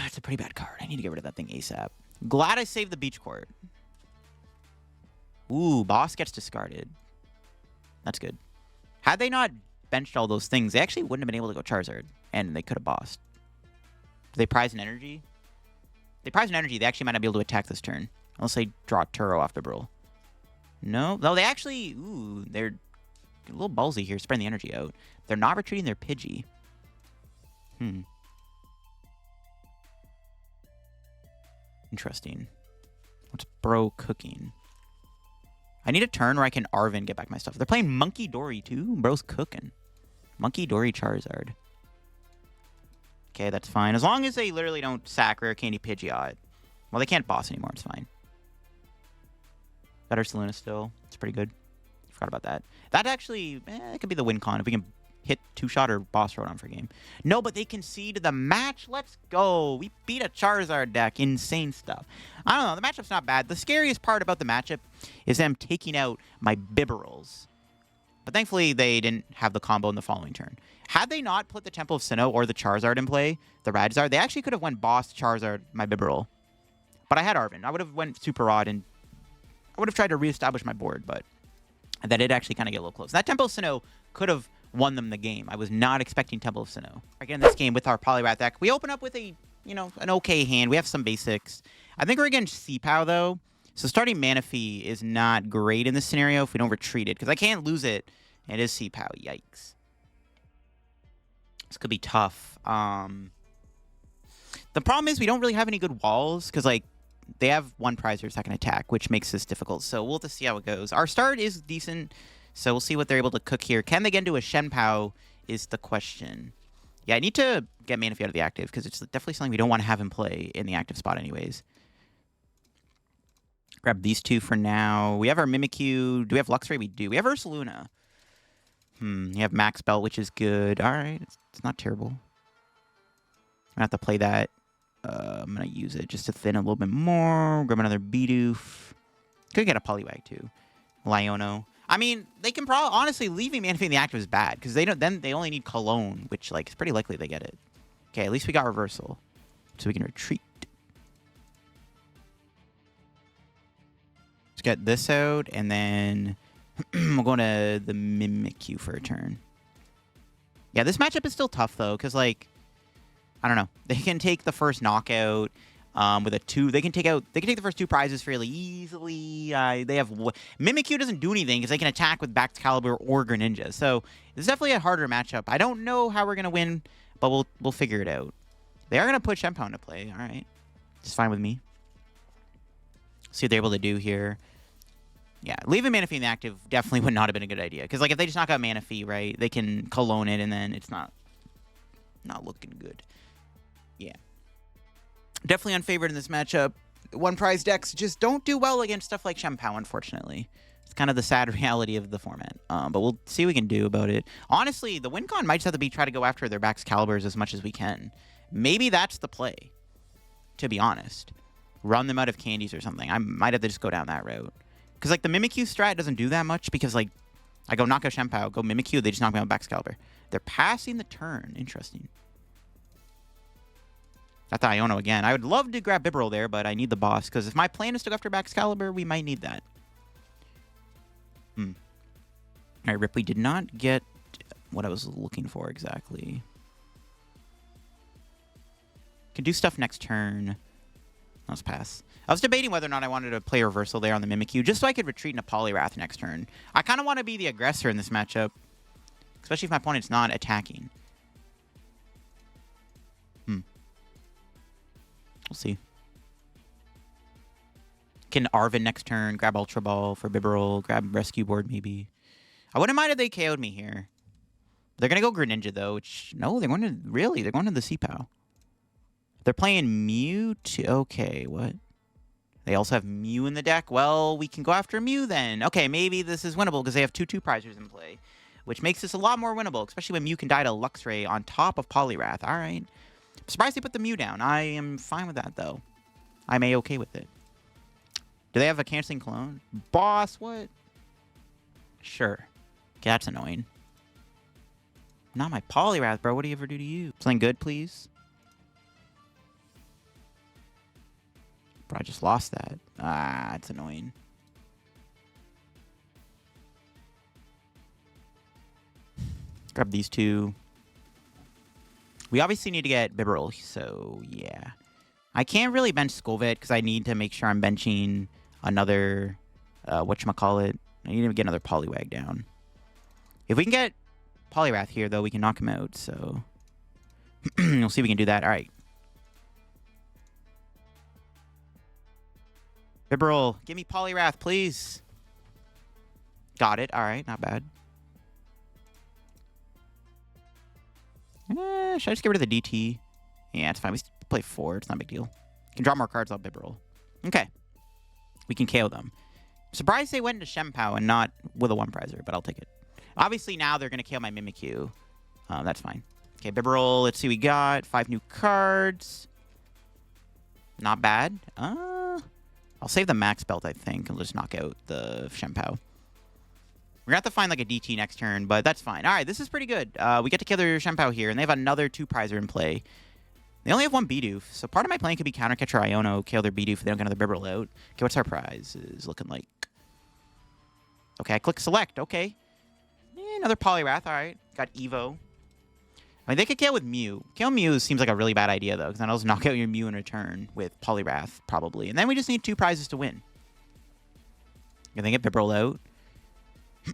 It's a pretty bad card. I need to get rid of that thing ASAP. Glad I saved the Beach Court. Ooh, boss gets discarded. That's good. Had they not benched all those things, they actually wouldn't have been able to go Charizard. And they could have bossed. Do they prize an energy? If they prize an energy, they actually might not be able to attack this turn. Unless they draw Turo off the Bibarel. No, they actually... Ooh, they're a little ballsy here, spreading the energy out. They're not retreating their Pidgey. Interesting. What's bro cooking? I need a turn where I can Arven get back my stuff. They're playing Monkey Dory too. Bro's cooking. Monkey Dory Charizard. Okay, that's fine. As long as they literally don't sack Rare Candy Pidgeot. Well, they can't boss anymore. It's fine. Better Ursaluna still. It's pretty good. Forgot about that. That actually, it could be the win con if we can hit 2-shot or boss Rotom for game. No, but they conceded the match. Let's go. We beat a Charizard deck. Insane stuff. I don't know. The matchup's not bad. The scariest part about the matchup is them taking out my Bibarels. But thankfully, they didn't have the combo in the following turn. Had they not put the Temple of Sinnoh or the Charizard in play, the Radzard, they actually could have went boss Charizard, my Bibarel. But I had Arven. I would have went Super Rod and I would have tried to reestablish my board, but that did actually kind of get a little close. That Temple of Sinnoh could have won them the game. I was not expecting Temple of Sinnoh. Again, this game with our Poliwrath deck, we open up with a, an okay hand. We have some basics. I think we're against Chien-Pao, though. So starting Manaphy is not great in this scenario if we don't retreat it, because I can't lose it. It is Chien-Pao. Yikes. This could be tough. The problem is we don't really have any good walls, because, like, they have one Prizers that can attack, which makes this difficult. So we'll have to see how it goes. Our start is decent, so we'll see what they're able to cook here. Can they get into a Chien-Pao is the question. Yeah, I need to get Manaphy out of the active, because it's definitely something we don't want to have him play in the active spot anyways. Grab these two for now. We have our Mimikyu. Do we have Luxray? We do. We have Ursaluna. We have Max Belt, which is good. All right. It's not terrible. I'm going to have to play that. I'm going to use it just to thin a little bit more. Grab another Bidoof. Could get a Poliwag, too. Iono. I mean, they can probably... Honestly, leaving Manaphy in the active is bad, because then they only need Cologne, which, like, is pretty likely they get it. Okay, at least we got Reversal. So we can retreat. Let's get this out, and then we'll go to the Mimikyu for a turn. Yeah, this matchup is still tough, though, because, like, I don't know. They can take the first knockout with a 2. They can take the first 2 prizes fairly easily. They have... Mimikyu doesn't do anything, because they can attack with Baxcalibur or Greninja. So, it's definitely a harder matchup. I don't know how we're going to win, but we'll figure it out. They are going to put Chien-Pao into play. All right. It's fine with me. See what they're able to do here. Yeah, leaving Manaphy in the active definitely would not have been a good idea. Because, like, if they just knock out Manaphy, right, they can Cologne it, and then it's not looking good. Yeah. Definitely unfavored in this matchup. One prize decks just don't do well against stuff like Chien-Pao, unfortunately. It's kind of the sad reality of the format. But we'll see what we can do about it. Honestly, the win con might just have to be try to go after their Baxcaliburs as much as we can. Maybe that's the play, to be honest. Run them out of candies or something. I might have to just go down that route. Because, like, the Mimikyu strat doesn't do that much because, like, I go knock out Chien-Pao, go Mimikyu, they just knock me out with Baxcalibur. They're passing the turn. Interesting. Got the Iono again. I would love to grab Bibarel there, but I need the boss. Because if my plan is to go after Baxcalibur, we might need that. All right, Ripley did not get what I was looking for exactly. Can do stuff next turn. Let's pass. I was debating whether or not I wanted to play Reversal there on the Mimikyu, just so I could retreat into Poliwrath next turn. I kind of want to be the aggressor in this matchup, especially if my opponent's not attacking. We'll see. Can Arven next turn, grab Ultra Ball for Bibarel, grab Rescue Board maybe. I wouldn't mind if they KO'd me here. They're going to go Greninja though, which, no, they're going to, really, they're going to the Chien-Pao. They're playing Mew too. Okay, what? They also have Mew in the deck. Well, we can go after Mew then. Okay, maybe this is winnable because they have 2 prizers in play, which makes this a lot more winnable, especially when Mew can die to Luxray on top of Poliwrath. All right. I'm surprised they put the Mew down. I am fine with that, though. I'm A-okay with it. Do they have a canceling clone? Boss, what? Sure. Okay, that's annoying. Not my Poliwrath, bro. What do you ever do to you? Something good, please? Bro, I just lost that. Ah, it's annoying. Grab these 2. We obviously need to get Bibarel, so yeah. I can't really bench Skwovet because I need to make sure I'm benching another, whatchamacallit. I need to get another Poliwag down. If we can get Poliwrath here, though, we can knock him out, so... we'll see if we can do that. All right. Bibarel, give me Poliwrath, please. Got it. All right, not bad. Should I just get rid of the DT? Yeah, it's fine. We play 4. It's not a big deal. Can draw more cards off Bibarel. Okay. We can KO them. I'm surprised they went into Chien-Pao and not with a 1-prizer, but I'll take it. Obviously, now they're going to KO my Mimikyu. That's fine. Okay, Bibarel, let's see what we got. 5 new cards. Not bad. I'll save the Max Belt, I think, and just knock out the Chien-Pao. We're going to have to find, like, a DT next turn, but that's fine. All right, this is pretty good. We get to kill their Chien-Pao here, and they have another 2-prizer in play. They only have 1 Bidoof, so part of my plan could be Countercatcher Iono, KO their Bidoof if they don't get another Bibarel out. Okay, what's our prize is looking like? Okay, I click Select. Okay. Another Poliwrath. All right. Got Evo. I mean, they could KO with Mew. KO Mew seems like a really bad idea, though, because then I'll just knock out your Mew in return with Poliwrath, probably. And then we just need 2 prizes to win. Can they get Bibarel out?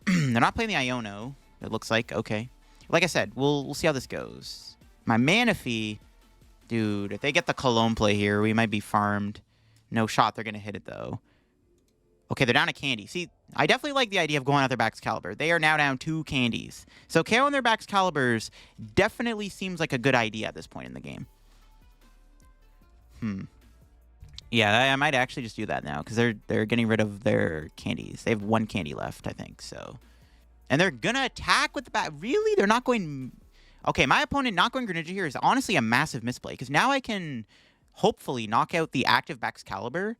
They're not playing the Iono, it looks like. Okay. Like I said, we'll see how this goes. My Manaphy, dude, if they get the Cologne play here, we might be farmed. No shot they're going to hit it, though. Okay, they're down a candy. See, I definitely like the idea of going out their Baxcalibur. They are now down 2 candies. So KOing their Baxcaliburs definitely seems like a good idea at this point in the game. Yeah, I might actually just do that now, because they're getting rid of their candies. They have 1 candy left, I think, so. And they're going to attack with the bat. Really? They're not going... Okay, my opponent not going Greninja here is honestly a massive misplay, because now I can hopefully knock out the active Baxcalibur,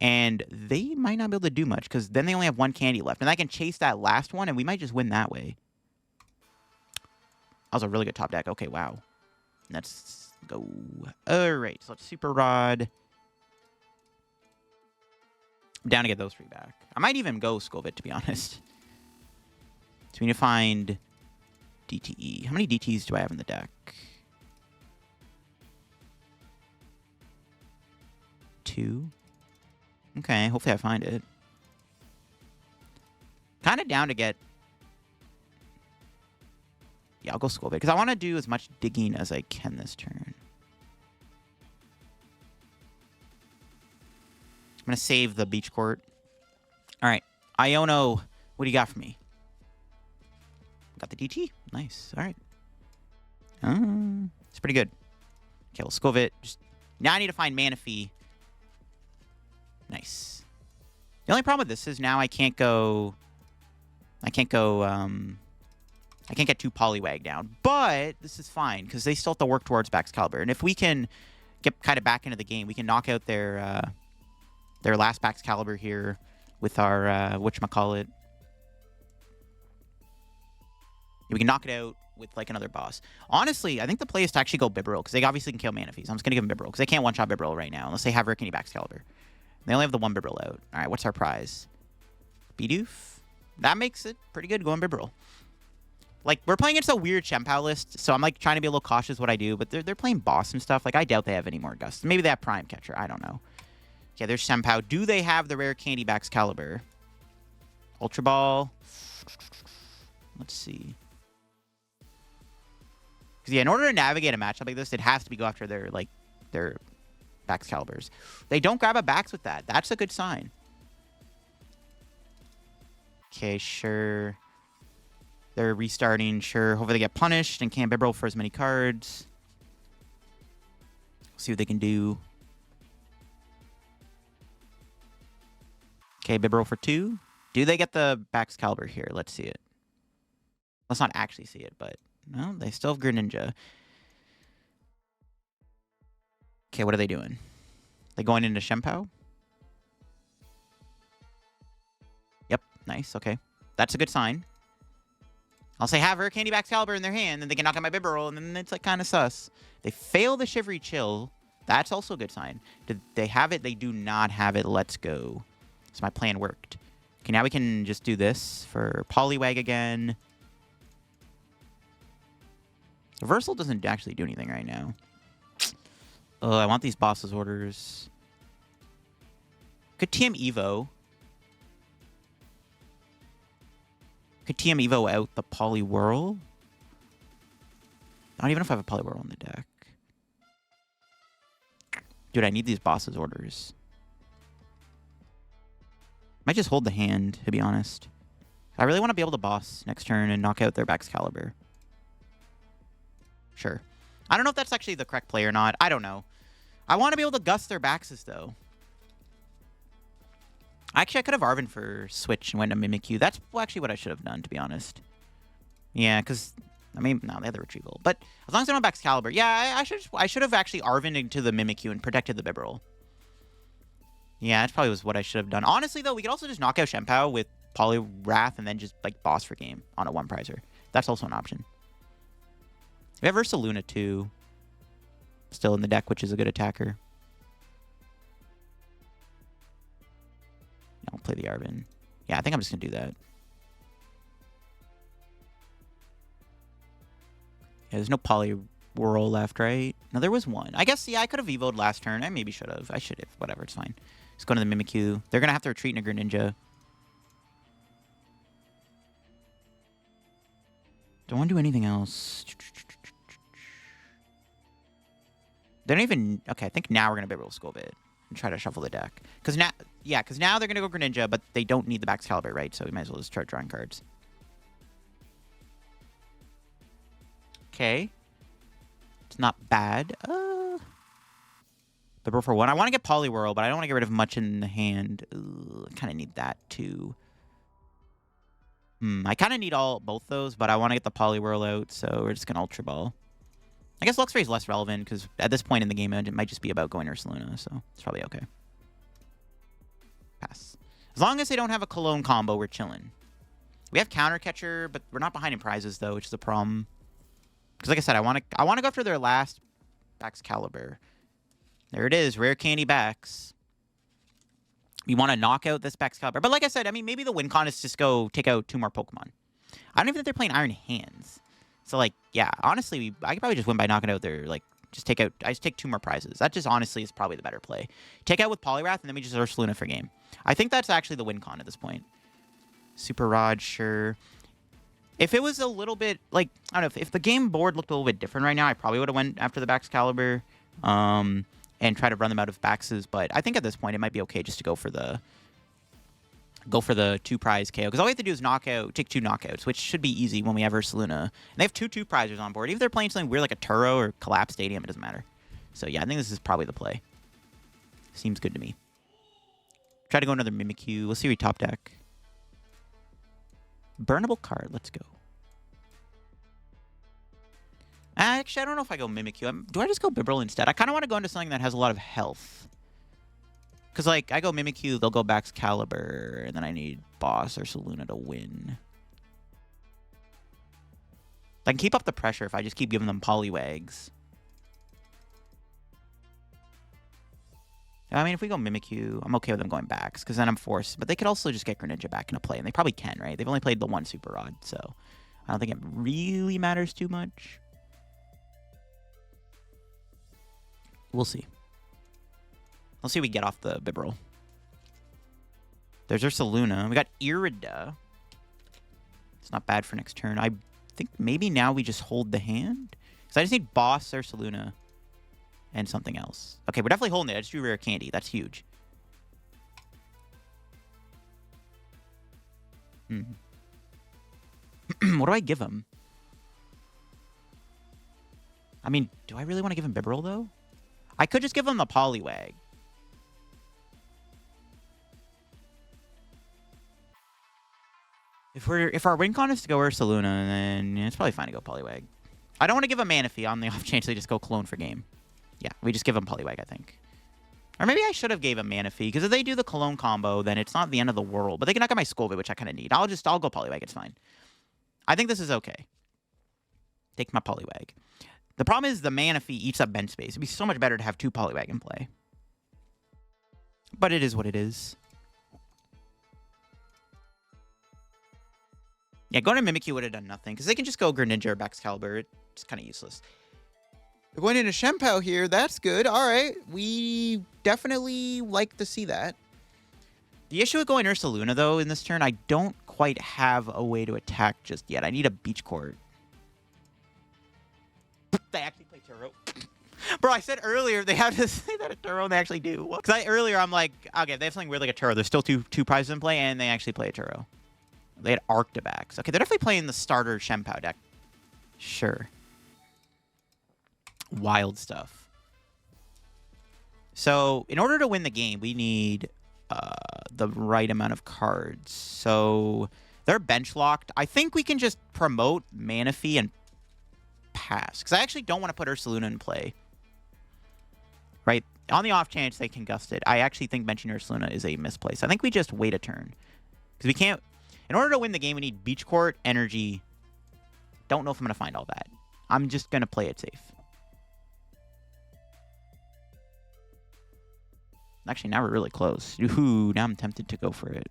and they might not be able to do much, because then they only have 1 candy left. And I can chase that last one, and we might just win that way. That was a really good top deck. Okay, wow. Let's go. All right, so let's Super Rod. I'm down to get those 3 back. I might even go Skwovet, to be honest. So we need to find DTE. How many DTs do I have in the deck? 2. Okay, hopefully I find it. Kind of down to get... Yeah, I'll go Skwovet, because I want to do as much digging as I can this turn. I'm going to save the Beach Court. All right. Iono, what do you got for me? Got the DT. Nice. All right. It's pretty good. Okay, we'll Skwovet. Now I need to find Manaphy. Nice. The only problem with this is now I can't go... I can't get 2 Poliwag down. But this is fine, because they still have to work towards Baxcalibur. And if we can get kind of back into the game, we can knock out their last Baxcalibur here with our, whatchamacallit. We can knock it out with, like, another boss. Honestly, I think the play is to actually go Bibarel, because they obviously can kill Manaphy. So I'm just going to give them Bibarel, because they can't one-shot Bibarel right now, unless they have Rare Candy Baxcalibur. They only have the 1 Bibarel out. All right, what's our prize? Bidoof? That makes it pretty good going Bibarel. Like, we're playing against a weird Chien-Pao list, so I'm, like, trying to be a little cautious what I do, but they're playing boss and stuff. Like, I doubt they have any more Gust. Maybe they have Prime Catcher. I don't know. Okay, there's Chien-Pao. Do they have the Rare Candy Baxcalibur? Ultra Ball. Let's see. Because, yeah, in order to navigate a matchup like this, it has to be go after their Baxcaliburs. They don't grab a Bax with that. That's a good sign. Okay, sure. They're restarting, sure. Hopefully they get punished and can't Bibarel for as many cards. See what they can do. Okay, Bibarel for 2. Do they get the Baxcalibur here? Let's see it. Let's not actually see it, but... No, they still have Greninja. Okay, what are they doing? They going into Chien-Pao? Yep, nice, okay. That's a good sign. I'll say have Rare Candy Baxcalibur in their hand, and they can knock out my Bibarel, and then it's like kind of sus. They fail the Shivery Chill. That's also a good sign. Did they have it? They do not have it. Let's go. So my plan worked. Okay, now we can just do this for Poliwag again. Reversal doesn't actually do anything right now. Oh, I want these boss's orders. Could TM Evo. Could TM Evo out the Poliwhirl? I don't even know if I have a Poliwhirl on the deck. Dude, I need these boss's orders. Might just hold the hand, to be honest. I really want to be able to boss next turn and knock out their Baxcalibur. Sure. I don't know if that's actually the correct play or not. I don't know. I want to be able to gust their Baxes, though. Actually, I could have Arven for Switch and went to Mimikyu. That's actually what I should have done, to be honest. Yeah, because... I mean, no, they had the Retrieval. But as long as I don't have Baxcalibur... Yeah, I should have actually Arvened into the Mimikyu and protected the Bibarel. Yeah, that probably was what I should have done. Honestly, though, we could also just knock out Chien-Pao with Poliwrath and then just, like, boss for game on a one-prizer. That's also an option. We have Ursaluna, too. Still in the deck, which is a good attacker. I'll play the Arven. Yeah, I think I'm just going to do that. Yeah, there's no Poliwhirl left, right? No, there was one. I guess, yeah, I could have Evo'd last turn. I maybe should have. I should have. Whatever, it's fine. Just go to the Mimikyu. They're going to have to retreat in a Greninja. Don't want to do anything else. They don't even... Okay, I think now we're going to be able to Skwovet and try to shuffle the deck. Because now... Yeah, because now they're going to go Greninja, but they don't need the Baxcalibur, right? So we might as well just start drawing cards. Okay. It's not bad. Bibarel for 1. I want to get Poliwhirl, but I don't want to get rid of much in the hand. I kind of need that, too. I kind of need both those, but I want to get the Poliwhirl out, so we're just going to Ultra Ball. I guess Luxray is less relevant, because at this point in the game, it might just be about going Ursaluna, so it's probably okay. Pass. As long as they don't have a Cologne combo, we're chilling. We have Counter Catcher, but we're not behind in prizes, though, which is a problem. Because like I said, I want to go after their last Baxcalibur. There it is, Rare Candy Bax. We want to knock out this Baxcalibur. But like I said, I mean, maybe the win con is just go take out 2 more Pokemon. I don't even think they're playing Iron Hands. So, like, yeah, honestly, I could probably just win by knocking out their, like, I just take 2 more prizes. That just honestly is probably the better play. Take out with Poliwrath, and then we just Ursaluna for game. I think that's actually the win con at this point. Super Rod, sure. If it was a little bit, like, I don't know, if the game board looked a little bit different right now, I probably would have went after the Baxcalibur and try to run them out of Baxes. But I think at this point, it might be okay just to go for the 2 prize KO. Because all we have to do is take 2 knockouts, which should be easy when we have Ursaluna. And they have 2 prizers on board. Even if they're playing something weird like a Turo or Collapse Stadium, it doesn't matter. So yeah, I think this is probably the play. Seems good to me. Try to go another Mimikyu. We'll see we top deck. Burnable card. Let's go. Actually, I don't know if I go Mimikyu. Do I just go Bibarel instead? I kind of want to go into something that has a lot of health. Because, like, I go Mimikyu, they'll go Baxcalibur, and then I need Boss or Ursaluna to win. I can keep up the pressure if I just keep giving them Poliwags. I mean, if we go Mimikyu, I'm okay with them going Bax, because then I'm forced. But they could also just get Greninja back into play, and they probably can, right? They've only played the 1 Super Rod, so I don't think it really matters too much. We'll see. Let's see what we get off the Bibarel. There's Ursaluna. We got Irida. It's not bad for next turn. I think maybe now we just hold the hand. Because I just need Boss, Ursaluna, and something else. Okay, we're definitely holding it. I just drew Rare Candy. That's huge. What do I give him? I mean, do I really want to give him Bibarel, though? I could just give him the Poliwag. If our win con is to go Ursaluna, then it's probably fine to go Poliwag. I don't want to give him Manaphy on the off chance they just go Clone for game. Yeah, we just give him Poliwag, I think. Or maybe I should have gave him Manaphy, because if they do the Cologne combo, then it's not the end of the world. But they can knock out my Skwovet, which I kind of need. I'll go Poliwag, it's fine. I think this is okay. Take my Poliwag. The problem is the Manaphy eats up bench space. It'd be so much better to have 2 Poliwag in play. But it is what it is. Yeah, going to Mimikyu would have done nothing, because they can just go Greninja or Baxcalibur. It's kind of useless. They're going into Chien-Pao here. That's good. All right. We definitely like to see that. The issue with going Ursaluna, though, in this turn, I don't quite have a way to attack just yet. I need a Beach Court. They actually play Turo. Bro, I said earlier they have to say that a Turo, and they actually do. Because earlier I'm like, okay, they have something weird like a Turo. There's still two prizes in play, and they actually play a Turo. They had Arctivax. Okay, they're definitely playing the starter Chien-Pao deck. Sure. Wild stuff. So, in order to win the game, we need the right amount of cards. So, they're bench locked. I think we can just promote Manaphy and pass. Because I actually don't want to put Ursaluna in play. Right? On the off chance they can gust it, I actually think benching Ursaluna is a misplace. I think we just wait a turn. Because we can't... In order to win the game, we need Beach Court, Energy. Don't know if I'm going to find all that. I'm just going to play it safe. Actually, now we're really close. Ooh, now I'm tempted to go for it.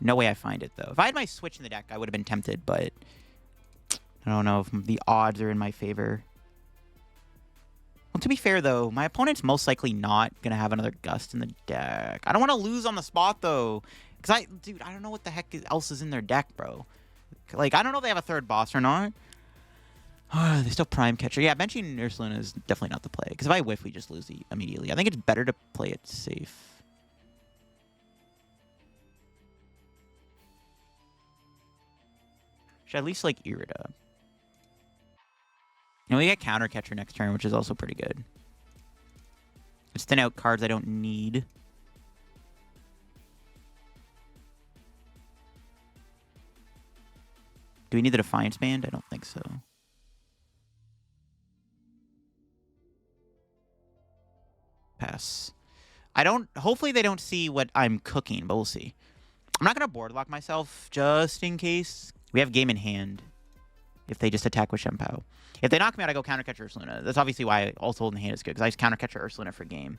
No way I find it, though. If I had my Switch in the deck, I would have been tempted, but... I don't know if the odds are in my favor. Well, to be fair, though, my opponent's most likely not going to have another Gust in the deck. I don't want to lose on the spot, though. Because, dude, I don't know what the heck else is in their deck, bro. Like, I don't know if they have a third boss or not. They still Prime Catcher. Yeah, benching Ursaluna is definitely not the play. Because if I whiff, we just lose immediately. I think it's better to play it safe. Should I at least, like, Irida? And we get Counter Catcher next turn, which is also pretty good. Let's thin out cards I don't need. Do we need the Defiance Band? I don't think so. Pass. Hopefully they don't see what I'm cooking, but we'll see. I'm not going to board lock myself just in case. We have game in hand if they just attack with Chien-Pao. If they knock me out, I go Counter Catcher Ursaluna. That's obviously why I also hold in the hand is good, because I just Counter Catcher Ursaluna for game.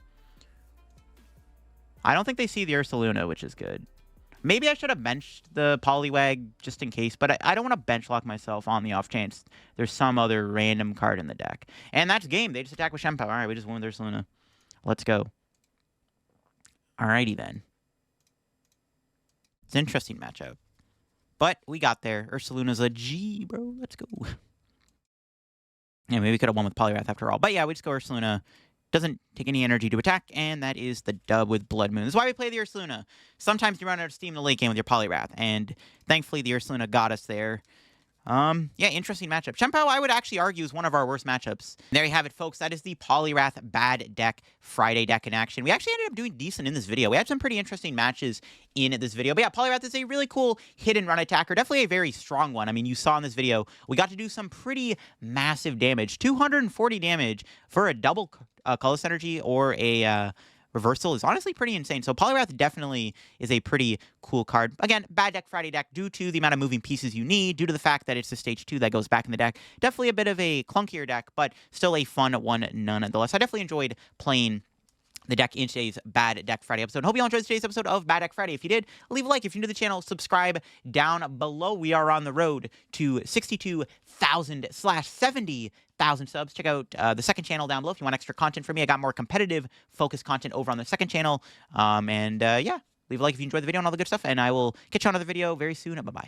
I don't think they see the Ursaluna, which is good. Maybe I should have benched the Poliwag just in case, but I don't want to bench lock myself on the off chance there's some other random card in the deck. And that's game. They just attack with Chien-Pao. All right, we just won with Ursaluna. Let's go. Alrighty then. It's an interesting matchup. But we got there. Ursaluna's a G, bro. Let's go. Yeah, maybe we could have won with Poliwrath after all. But yeah, we just go Ursaluna. Doesn't take any energy to attack, and that is the dub with Bloodmoon. This is why we play the Ursaluna. Sometimes you run out of steam in the late game with your Poliwrath, and thankfully the Ursaluna got us there. Yeah, interesting matchup. Chien-Pao, I would actually argue, is one of our worst matchups. There you have it, folks. That is the Poliwrath Bad Deck Friday deck in action. We actually ended up doing decent in this video. We had some pretty interesting matches in this video. But yeah, Poliwrath is a really cool hit and run attacker. Definitely a very strong one. I mean, you saw in this video, we got to do some pretty massive damage. 240 damage for a double Colorless Energy or a... reversal is honestly pretty insane. So Poliwrath definitely is a pretty cool card. Again, bad deck Friday deck due to the amount of moving pieces you need, due to the fact that it's the stage 2 that goes back in the deck. Definitely a bit of a clunkier deck, but still a fun one nonetheless. I definitely enjoyed playing the deck in today's Bad Deck Friday episode. Hope you all enjoyed today's episode of Bad Deck Friday. If you did, leave a like. If you're new to the channel, subscribe down below. We are on the road to 62,000/70,000 subs. Check out the second channel down below if you want extra content from me. I got more competitive focused content over on the second channel. Yeah, leave a like if you enjoyed the video and all the good stuff, and I will catch you on another video very soon. Bye-bye.